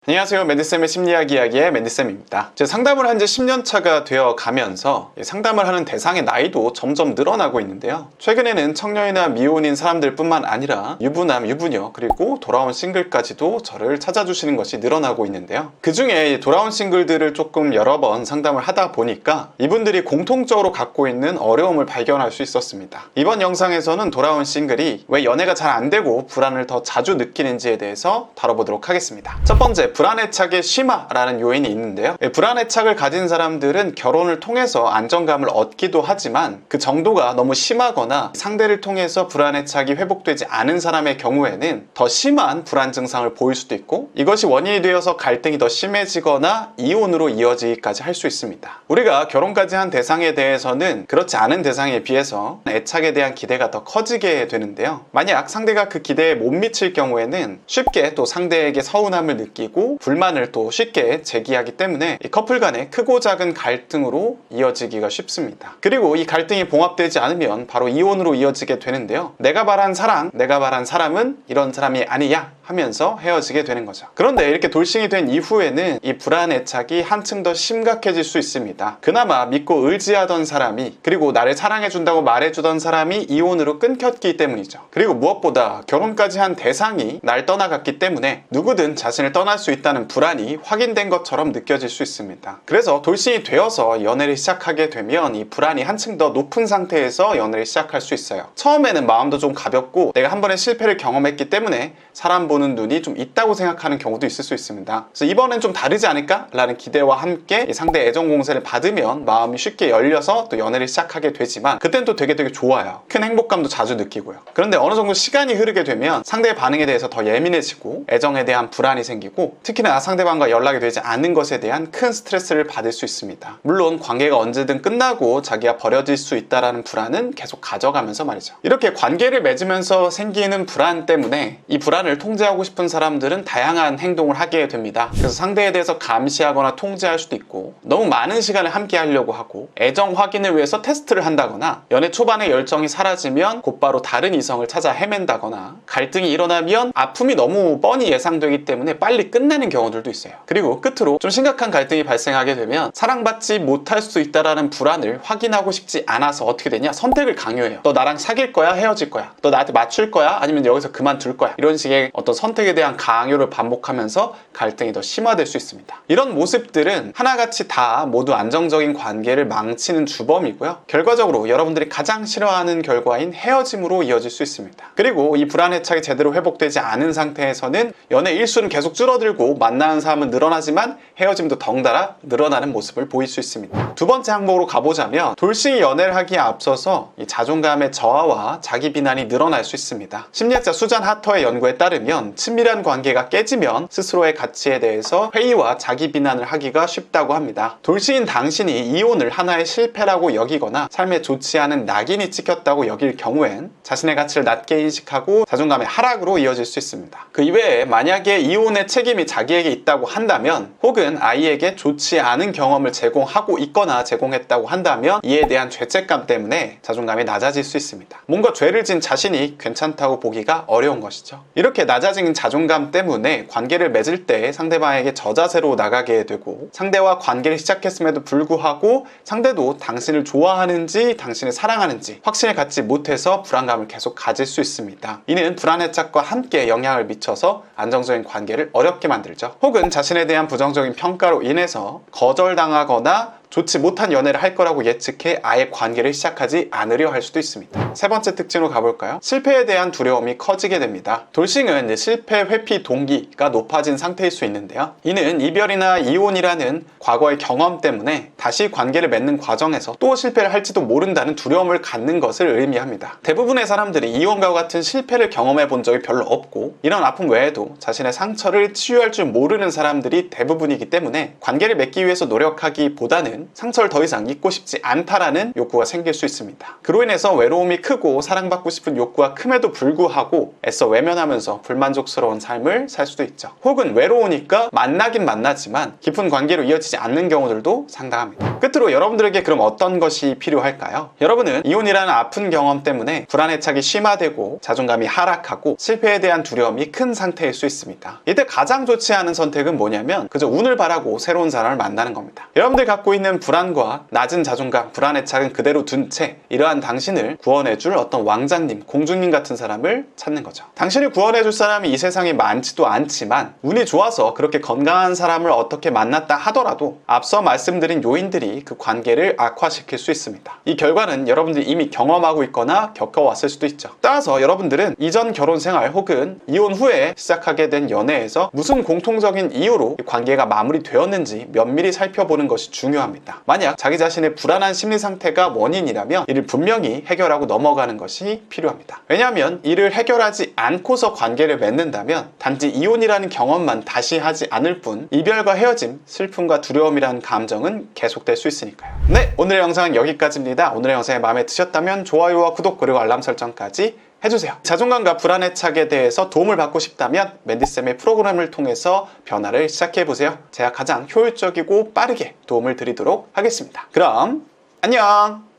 안녕하세요. 맨디쌤의 심리학 이야기의 맨디쌤입니다. 제 상담을 한 지 10년 차가 되어 가면서 상담을 하는 대상의 나이도 점점 늘어나고 있는데요. 최근에는 청년이나 미혼인 사람들 뿐만 아니라 유부남, 유부녀, 그리고 돌아온 싱글까지도 저를 찾아주시는 것이 늘어나고 있는데요. 그 중에 돌아온 싱글들을 조금 여러 번 상담을 하다 보니까 이분들이 공통적으로 갖고 있는 어려움을 발견할 수 있었습니다. 이번 영상에서는 돌아온 싱글이 왜 연애가 잘 안 되고 불안을 더 자주 느끼는지에 대해서 다뤄보도록 하겠습니다. 첫 번째, 불안애착의 심화라는 요인이 있는데요. 불안애착을 가진 사람들은 결혼을 통해서 안정감을 얻기도 하지만 그 정도가 너무 심하거나 상대를 통해서 불안애착이 회복되지 않은 사람의 경우에는 더 심한 불안 증상을 보일 수도 있고, 이것이 원인이 되어서 갈등이 더 심해지거나 이혼으로 이어지기까지 할 수 있습니다. 우리가 결혼까지 한 대상에 대해서는 그렇지 않은 대상에 비해서 애착에 대한 기대가 더 커지게 되는데요. 만약 상대가 그 기대에 못 미칠 경우에는 쉽게 또 상대에게 서운함을 느끼고 불만을 또 쉽게 제기하기 때문에 이 커플 간의 크고 작은 갈등으로 이어지기가 쉽습니다. 그리고 이 갈등이 봉합되지 않으면 바로 이혼으로 이어지게 되는데요. 내가 바란 사랑, 내가 바란 사람은 이런 사람이 아니야 하면서 헤어지게 되는 거죠. 그런데 이렇게 돌싱이 된 이후에는 이 불안 애착이 한층 더 심각해질 수 있습니다. 그나마 믿고 의지하던 사람이, 그리고 나를 사랑해준다고 말해주던 사람이 이혼으로 끊겼기 때문이죠. 그리고 무엇보다 결혼까지 한 대상이 날 떠나갔기 때문에 누구든 자신을 떠날 수 있다는 불안이 확인된 것처럼 느껴질 수 있습니다. 그래서 돌싱이 되어서 연애를 시작하게 되면 이 불안이 한층 더 높은 상태에서 연애를 시작할 수 있어요. 처음에는 마음도 좀 가볍고 내가 한 번의 실패를 경험했기 때문에 사람 보는 눈이 좀 있다고 생각하는 경우도 있을 수 있습니다. 그래서 이번엔 좀 다르지 않을까? 라는 기대와 함께 상대의 애정 공세를 받으면 마음이 쉽게 열려서 또 연애를 시작하게 되지만 그땐 또 되게 좋아요. 큰 행복감도 자주 느끼고요. 그런데 어느 정도 시간이 흐르게 되면 상대의 반응에 대해서 더 예민해지고 애정에 대한 불안이 생기고, 특히나 상대방과 연락이 되지 않는 것에 대한 큰 스트레스를 받을 수 있습니다. 물론 관계가 언제든 끝나고 자기가 버려질 수 있다는 불안은 계속 가져가면서 말이죠. 이렇게 관계를 맺으면서 생기는 불안 때문에 이 불안을 통제하고 싶은 사람들은 다양한 행동을 하게 됩니다. 그래서 상대에 대해서 감시하거나 통제할 수도 있고, 너무 많은 시간을 함께 하려고 하고, 애정 확인을 위해서 테스트를 한다거나, 연애 초반에 열정이 사라지면 곧바로 다른 이성을 찾아 헤맨다거나, 갈등이 일어나면 아픔이 너무 뻔히 예상되기 때문에 빨리 끝내는 경우들도 있어요. 그리고 끝으로 좀 심각한 갈등이 발생하게 되면 사랑받지 못할 수 있다는 불안을 확인하고 싶지 않아서 어떻게 되냐? 선택을 강요해요. 너 나랑 사귈 거야? 헤어질 거야? 너 나한테 맞출 거야? 아니면 여기서 그만둘 거야? 이런 식의 어떤 선택에 대한 강요를 반복하면서 갈등이 더 심화될 수 있습니다. 이런 모습들은 하나같이 다 모두 안정적인 관계를 망치는 주범이고요. 결과적으로 여러분들이 가장 싫어하는 결과인 헤어짐으로 이어질 수 있습니다. 그리고 이 불안애착이 제대로 회복되지 않은 상태에서는 연애 일수는 계속 줄어들고 만나는 사람은 늘어나지만 헤어짐도 덩달아 늘어나는 모습을 보일 수 있습니다. 두 번째 항목으로 가보자면, 돌싱이 연애를 하기에 앞서서 이 자존감의 저하와 자기 비난이 늘어날 수 있습니다. 심리학자 수잔 하터의 연구에 따르면 친밀한 관계가 깨지면 스스로의 가치에 대해서 회의와 자기 비난을 하기가 쉽다고 합니다. 돌싱인 당신이 이혼을 하나의 실패라고 여기거나 삶에 좋지 않은 낙인이 찍혔다고 여길 경우엔 자신의 가치를 낮게 인식하고 자존감의 하락으로 이어질 수 있습니다. 그 이외에 만약에 이혼의 책임이 자기에게 있다고 한다면, 혹은 아이에게 좋지 않은 경험을 제공하고 있거나 제공했다고 한다면 이에 대한 죄책감 때문에 자존감이 낮아질 수 있습니다. 뭔가 죄를 진 자신이 괜찮다고 보기가 어려운 것이죠. 이렇게 낮아진 자존감 때문에 관계를 맺을 때 상대방에게 저자세로 나가게 되고, 상대와 관계를 시작했음에도 불구하고 상대도 당신을 좋아하는지 당신을 사랑하는지 확신을 갖지 못해서 불안감을 계속 가질 수 있습니다. 이는 불안애착과 함께 영향을 미쳐서 안정적인 관계를 어렵게 만들죠. 혹은 자신에 대한 부정적인 평가로 인해서 거절당하거나 좋지 못한 연애를 할 거라고 예측해 아예 관계를 시작하지 않으려 할 수도 있습니다. 세 번째 특징으로 가볼까요? 실패에 대한 두려움이 커지게 됩니다. 돌싱은 실패 회피 동기가 높아진 상태일 수 있는데요. 이는 이별이나 이혼이라는 과거의 경험 때문에 다시 관계를 맺는 과정에서 또 실패를 할지도 모른다는 두려움을 갖는 것을 의미합니다. 대부분의 사람들이 이혼과 같은 실패를 경험해 본 적이 별로 없고, 이런 아픔 외에도 자신의 상처를 치유할 줄 모르는 사람들이 대부분이기 때문에 관계를 맺기 위해서 노력하기보다는 경우에는 상처를 더 이상 입고 싶지 않다라는 욕구가 생길 수 있습니다. 그로 인해서 외로움이 크고 사랑받고 싶은 욕구가 큼에도 불구하고 애써 외면하면서 불만족스러운 삶을 살 수도 있죠. 혹은 외로우니까 만나긴 만나지만 깊은 관계로 이어지지 않는 경우들도 상당합니다. 끝으로 여러분들에게 그럼 어떤 것이 필요할까요? 여러분은 이혼이라는 아픈 경험 때문에 불안해착이 심화되고 자존감이 하락하고 실패에 대한 두려움이 큰 상태일 수 있습니다. 이때 가장 좋지 않은 선택은 뭐냐면 그저 운을 바라고 새로운 사람을 만나는 겁니다. 여러분들 갖고 있는 불안과 낮은 자존감, 불안해착은 그대로 둔 채 이러한 당신을 구원해줄 어떤 왕자님, 공주님 같은 사람을 찾는 거죠. 당신을 구원해줄 사람이 이 세상에 많지도 않지만 운이 좋아서 그렇게 건강한 사람을 어떻게 만났다 하더라도 앞서 말씀드린 요인들이 그 관계를 악화시킬 수 있습니다. 이 결과는 여러분들이 이미 경험하고 있거나 겪어왔을 수도 있죠. 따라서 여러분들은 이전 결혼 생활 혹은 이혼 후에 시작하게 된 연애에서 무슨 공통적인 이유로 관계가 마무리되었는지 면밀히 살펴보는 것이 중요합니다. 만약 자기 자신의 불안한 심리 상태가 원인이라면 이를 분명히 해결하고 넘어가는 것이 필요합니다. 왜냐하면 이를 해결하지 않고서 관계를 맺는다면 단지 이혼이라는 경험만 다시 하지 않을 뿐 이별과 헤어짐, 슬픔과 두려움이라는 감정은 계속될 수 있으니까요. 네, 오늘의 영상은 여기까지입니다. 오늘의 영상이 마음에 드셨다면 좋아요와 구독 그리고 알람 설정까지 해주세요. 자존감과 불안해착에 대해서 도움을 받고 싶다면 맨디쌤의 프로그램을 통해서 변화를 시작해보세요. 제가 가장 효율적이고 빠르게 도움을 드리도록 하겠습니다. 그럼 안녕!